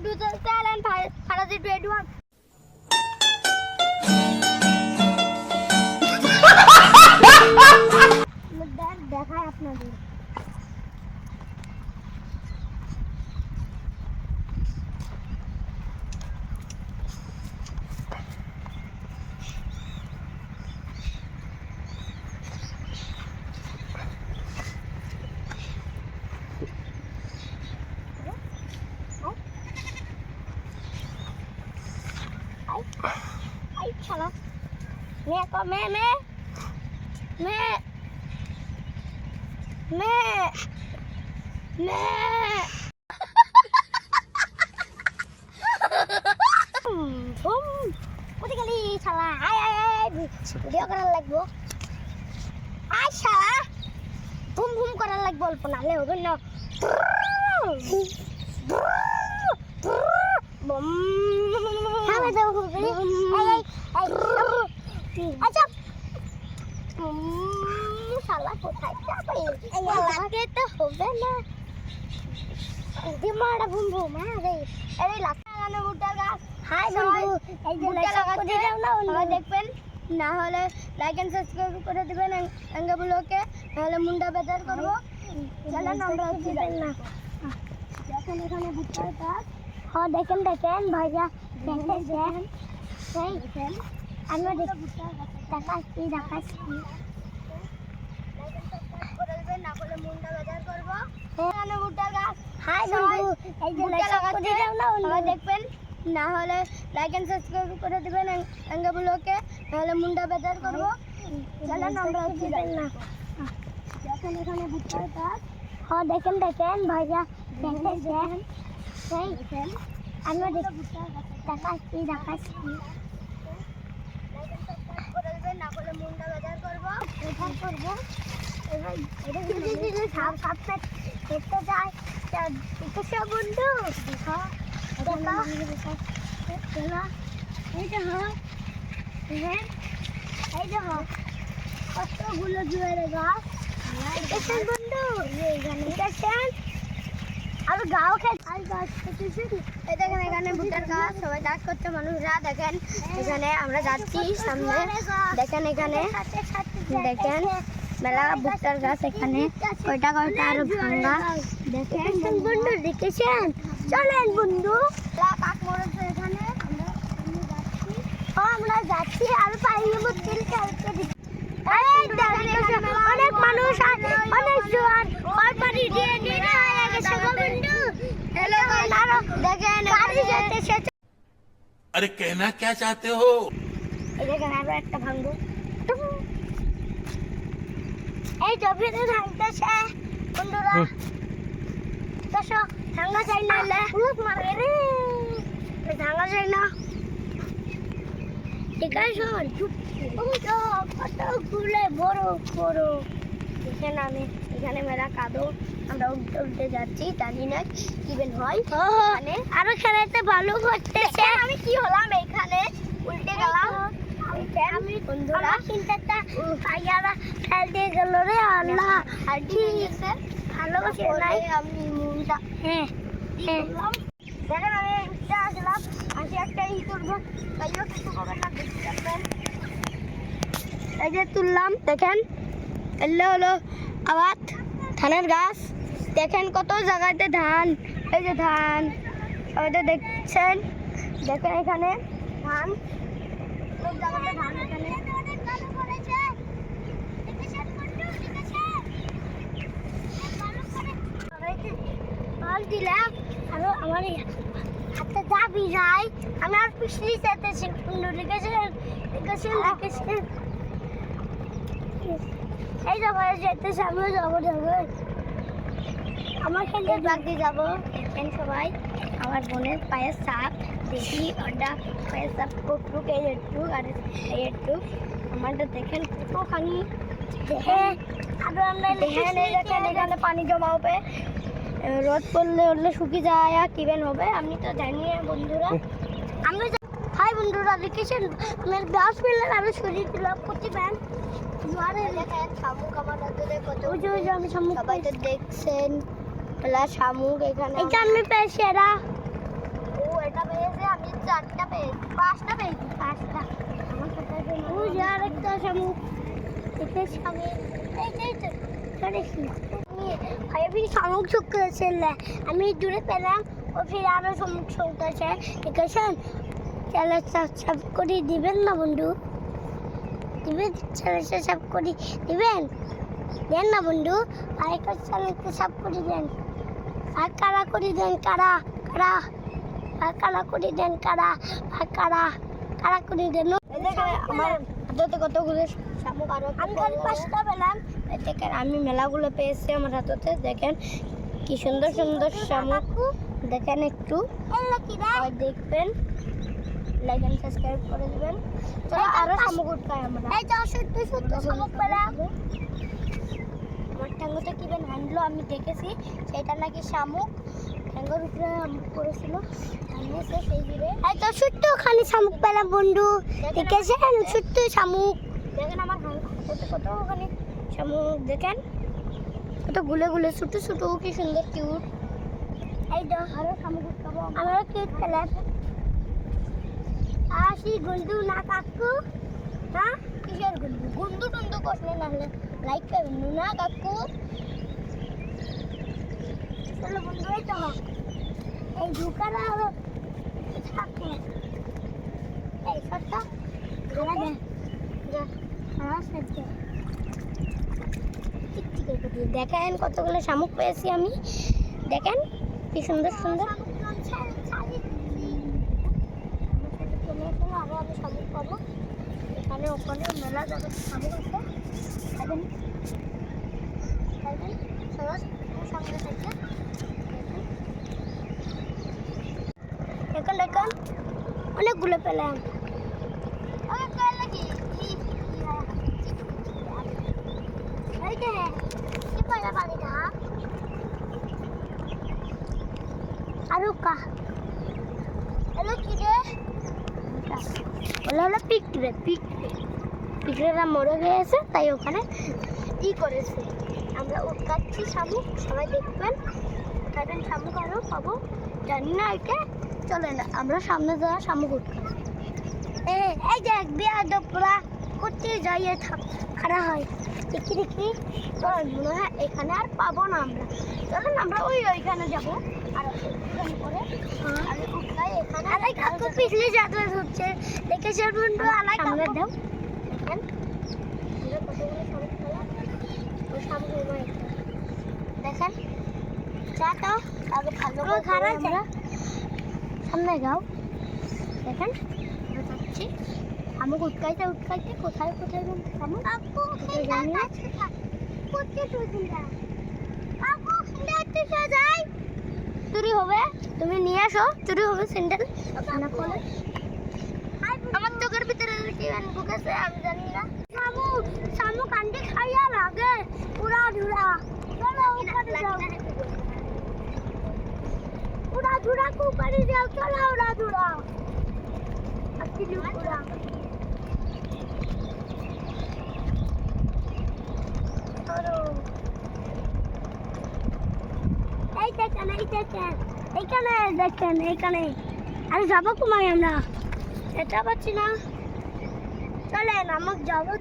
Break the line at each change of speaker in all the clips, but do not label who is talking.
to the channel Parazit 21. দেখায় আপনাদের चलो मैं को मैं কোথায় গেলি শালা আয় ভিডিও করার লাগবো আয় শালা বুম বুম করার লাগবো অল্প নালে হবে না বুম হামে দাও হবে আচ্ছা শালা কোথায় যাবে লাগে তো হবে না দিমাড়া বুম বুম আরে আরে লাগানো ভুট্টা গাছ হাই বন্ধু এই যে লাগাতে দাও না ওরা দেখবেন না হলে লাইক এন্ড সাবস্ক্রাইব করে দিবেন আঙ্গা ব্লগে তাহলে মুন্ডা বেজার করব চলেন আমরা যাই না দেখেন এখানে ভুট্টা গাছ হ্যাঁ দেখেন ভাইয়া দেখেন সেই দেখেন আমরা ভুট্টা গাছ দেখাচ্ছি না হলে মুন্ডা বেজার করব এখানে ভুট্টা গাছ হাই বন্ধু এই যে লাগাতে দাও না ওরা দেখবেন না হলে লাইক এন্ড সাবস্ক্রাইব করে দিবেন আঙ্গা ব্লগে তাহলে মুন্ডা বেজার করব চলেন আমরা যাই না দেখেন এখানে ভুট্টা গাছ হ্যাঁ দেখেন ভাইয়া দেখেন সেই দেখেন আমরা ভুট্টা গাছ দেখাচ্ছি না হলে মুন্ডা বেজার করব সাপ দেখতে যায় সব বন্ধু কতগুলো জুয়ারে গাছ বন্ধু আর গাও খেয়ে গাছ এই দেখেন এখানে ভুট্টার গাছ সবাই চাষ করছে মানুষরা দেখেন এখানে আমরা যাচ্ছি সামনে দেখেন এখানে দেখেন মেলা ভুট্টার গাছ এখানে কয়টা আর ভাঙা দেখেন বন্ধু দেখেছেন চলেন বন্ধু এখানে আমরা যাচ্ছি আর পাইনি মুশকিল খেলতে অনেক মানুষ অনেক জোয়ার বাড়ি দিয়ে হয়ে গেছে বন্ধু দেখেন
अरे कहना क्या चाहते हो
এই দেখেন আমরা একটা ভাঙবো এই জমিতে ভাঙতেছে বন্ধুরা তো ভাঙা যায় না মারে রে ভাঙা যায় না ঠিক আছে কতগুলো বড় দেখেন আমি এখানে মেলা কাদো আমরা উল্টে যাচ্ছি জানি না কি বেন হয় আরো খেলাতে ভালো করতেছে আমি কি হলাম এখানে উল্টে গেলাম আমি বন্ধুরা চিন্তাটা পাইয়ারা ফেল দিয়ে গেল রে আল্লাহ আর ঠিক আছে ভালো আছে নাই আমি মুন্ডা দেখেন আমি উঠতে আসলাম আসি একটা করবো তাইও কিছু হবে না দেখতে পাবেন এই যে তুললাম দেখেন হলো আবার ধানের গাছ দেখেন কত জায়গাতে ধান এই যে ধান ওইটা দেখছেন দেখেন এখানে ধান সব জায়গাতে ধান এখানে দিলাম আরো আমার হাতে দাবি যায় আমি আর পিছলি যেতেছি দেখেছেন এই যাবো যেতেছি আমিও যাবো আমার খেলতে বাগদি যাবো দেখেন সবাই আমার বোনের পায়ের সাপ দেখি ওটা পায়ের সাপ কটুক এই একটুক আর এই একটুক আমারটা দেখেন কতখানি দেখে আরো আমরা দেখেন এখানে পানি জমা হবে রোদ পড়লে শুকিয়ে যায় আর কিবেন হবে আমি তো জানি না বন্ধুরা আমি হাই বন্ধুরা দেখেছেন আমার গাছ পেলেন আমি শরীর দিলাম প্রতিবেন জোয়ারে দেখেন শামুক আমার নদীতে কত ওই আমি শামুক সবাই তো দেখছেন শামুক এখানে এটা আমি পেয়েছি এরা আমি 4টা পেয়েছি, 5টা পেয়েছি, 5টা। আমার কাছে ওই যে আরেকটা শামুক, এটা শামুক, এই তো আমি শামুক শুকিয়েছে, আমি দূরে পেলাম ও ফির আরো শামুক শুকতেছে, ঠিক আছে? চ্যানেল সাবস্ক্রাইব করে দিবেন না বন্ধু? দিবেন? চ্যানেল সাবস্ক্রাইব করে দিবেন? দেন না বন্ধু, আরেকটা চ্যানেলকে সাবস্ক্রাইব করে দেন। আর কারা করে দেন, কারা কারা আর কারা করে দেন, কারা আর কারা কারা করে দেন। আমার হাতে কতগুলো শামুক, আরো আমি খালি 5টা পেলাম। দেখেন আমি মেলাগুলো পেয়েছি আমার হাতে, দেখেন কি সুন্দর সুন্দর শামুক। দেখেন একটু দেখবেন, লাইক এন্ড সাবস্ক্রাইব করে দিবেন। চলো আরো শামুক উঠকাই আমরা। এই যাও, শুদ্ধ শুদ্ধ শামুক পেলাম। আমার ঠ্যাঙ্গটা কি বেন হ্যান্ডলো আমি দেখেছি, সেটা নাকি শামুক ঠ্যাঙ্গের উপরে করেছিল, আমি সেই জুড়ে এই তো ছোট্ট খালি শামুক পেলাম বন্ধু, দেখেছেন? ছোট্ট শামুক, দেখেন আমার হাতে কতখানি শামুক, দেখেন কত গুলে গুলে ছোট ছোট, কি সুন্দর কিউট। এই তো আরো শামুক উঠকাবো, আমারও কিউট পেলাম। আসি গন্ধু না কাকু, না কিসের গন্ধু? গন্ধু টন্ধু করলে না হলে লাইক করবেন না কাকু। চলো বন্ধু, এই তো এই ঢুকানো হলো থাকে এই সবটা ঘোরা যায় দেখেন কতগুলো শামুক পেয়েছি আমি, দেখেন কি সুন্দর সুন্দর। আরো আমি শামুক পাবো, এখানে ওখানে মেলা জায়গায় শামুক আছে। সামনে থেকে এখন দেখুন অনেকগুলো পেলাম। আরো কা হলো কি রে? হলো পিঁপড়ে, পিঁপড়েরা মরে গিয়েছে, তাই ওখানে ই করেছে। আমরা উঠকাচ্ছি শামুক, সবাই দেখবেন, খাবেন শামুক আরও পাবো, জানি না এটা। চলে না আমরা সামনে যাওয়া শামুক উঠকাই। এই যে বিয়াদবরা করতে যাইয়ে খাড়া হয়, দেখি মনে হয় এখানে আর পাবো না আমরা। চলেন আমরা ওইখানে যাবো, আর করে আমি উঠকাই এখানে। আলাই কাকু পিছলে যাতে হচ্ছে, দেখেছেন বন্ধু? আলাই সামনে দাও, দেখেন আমরা কতগুলো শামুক পেলাম। ওই শামুক দেখেন চাটা আগে ভালো করে খাওয়া আমরা সামনে যাও। দেখেন আমরা যাচ্ছি শামুক উঠকাইতে কোথায় কোথায় শামুক চুরি হবে, তুমি নিয়ে আসো, চুরি হবে স্যান্ডেল। আমার চোখের ভিতরে ঢুকেছে, আমি জানি না। শামুক আন্টি খাইয়া লাগে পুরা ঝুড়া। চলো উপরে যাও, উড়া ঝুড়া উপরে যাও, চলো উড়া ঝুড়া। আরে যাবো কুমাই আমরা, এটা পাচ্ছি না। চলেন আমাকে যাবো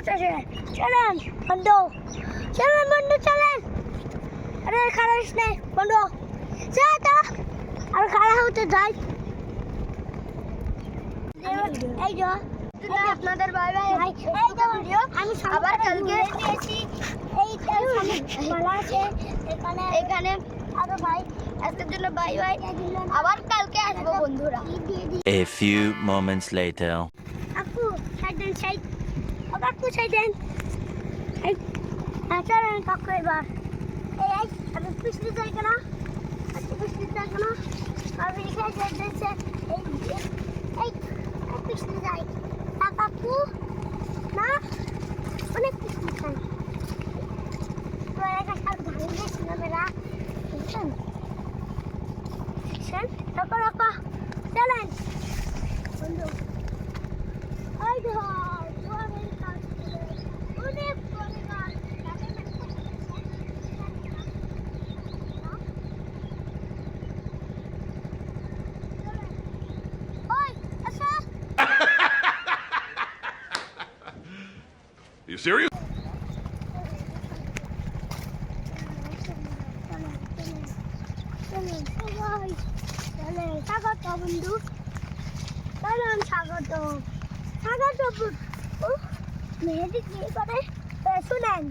শেষে, চলেন বন্ধু, চলেন বন্ধু, চলেন। আরে খারাপ নেই বন্ধু, আর খারাপ হতে যাই। এই যে আপনাদের বাই বাই, আমি আবার কালকে পেয়েছি। এখানে আরো ভাই আজকের জন্য বাই বাই, আবার কালকে আসবো বন্ধুরা।
A few moments later.
আপু সাইডেন সাইড, কাকু সাইডেন, এই চলেন কাকু এবার। এই আমি পিছলে যাই কেন, পিছলে যাই কেন, আমি এই পিছলে যাই কাকু না, অনেক পিছলে যাই। তো একটা শাক ভাঙি গেছিল মেলা, বুঝছেন? রাখো চলেন বন্ধু। ওই ধর অনেক
You serious?
স্বাগত বন্ধু, চলুন স্বাগত স্বাগত। মেহেদি কি করে শুনেন।